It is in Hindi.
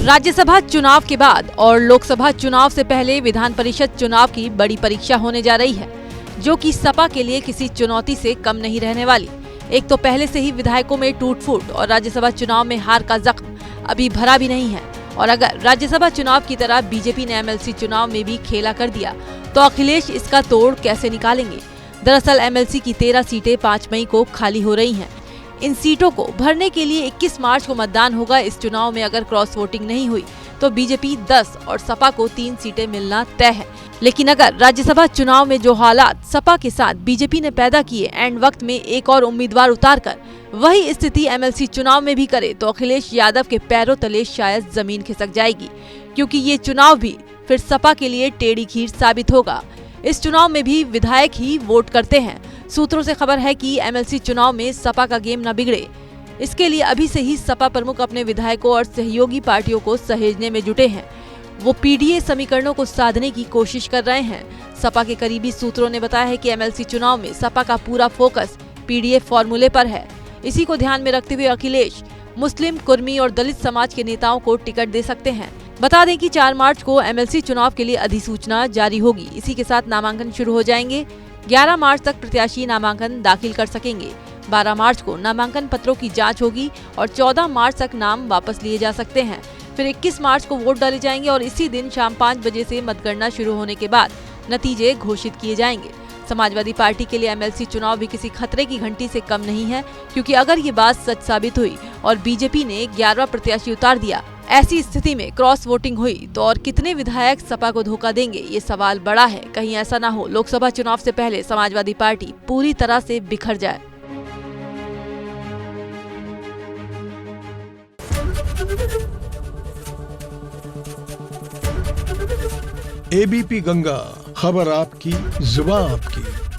राज्यसभा चुनाव के बाद और लोकसभा चुनाव से पहले विधान परिषद चुनाव की बड़ी परीक्षा होने जा रही है, जो कि सपा के लिए किसी चुनौती से कम नहीं रहने वाली। एक तो पहले से ही विधायकों में टूट-फूट और राज्यसभा चुनाव में हार का जख्म अभी भरा भी नहीं है। और अगर राज्यसभा चुनाव की तरह बीजेपी ने एमएलसी चुनाव में भी खेला कर दिया तो अखिलेश इसका तोड़ कैसे निकालेंगे। दरअसल एमएलसी की 13 सीटें 5 मई को खाली हो रही हैं। इन सीटों को भरने के लिए 21 मार्च को मतदान होगा। इस चुनाव में अगर क्रॉस वोटिंग नहीं हुई तो बीजेपी 10 और सपा को 3 सीटें मिलना तय है। लेकिन अगर राज्यसभा चुनाव में जो हालात सपा के साथ बीजेपी ने पैदा किए, एंड वक्त में एक और उम्मीदवार उतारकर वही स्थिति एमएलसी चुनाव में भी करे तो अखिलेश यादव के पैरों तले शायद जमीन खिसक जाएगी, क्योंकि ये चुनाव भी फिर सपा के लिए टेढ़ी खीर साबित होगा। इस चुनाव में भी विधायक ही वोट करते हैं। सूत्रों से खबर है कि एमएलसी चुनाव में सपा का गेम न बिगड़े, इसके लिए अभी से ही सपा प्रमुख अपने विधायकों और सहयोगी पार्टियों को सहेजने में जुटे हैं। वो पीडीए समीकरणों को साधने की कोशिश कर रहे हैं। सपा के करीबी सूत्रों ने बताया है कि एमएलसी चुनाव में सपा का पूरा फोकस पीडीए फॉर्मूले पर है। इसी को ध्यान में रखते हुए अखिलेश मुस्लिम, कुर्मी और दलित समाज के नेताओं को टिकट दे सकते हैं। बता दें कि 4 मार्च को एमएलसी चुनाव के लिए अधिसूचना जारी होगी। इसी के साथ नामांकन शुरू हो जाएंगे। 11 मार्च तक प्रत्याशी नामांकन दाखिल कर सकेंगे। 12 मार्च को नामांकन पत्रों की जांच होगी और 14 मार्च तक नाम वापस लिए जा सकते हैं। फिर 21 मार्च को वोट डाले जाएंगे और इसी दिन शाम 5 बजे से मतगणना शुरू होने के बाद नतीजे घोषित किए जाएंगे। समाजवादी पार्टी के लिए एमएलसी चुनाव भी किसी खतरे की घंटी से कम नहीं है, क्योंकि अगर ये बात सच साबित हुई और बीजेपी ने 11वां प्रत्याशी उतार दिया, ऐसी स्थिति में क्रॉस वोटिंग हुई तो और कितने विधायक सपा को धोखा देंगे, ये सवाल बड़ा है। कहीं ऐसा ना हो लोकसभा चुनाव से पहले समाजवादी पार्टी पूरी तरह से बिखर जाए। एबीपी गंगा, खबर आपकी, जुबान आपकी।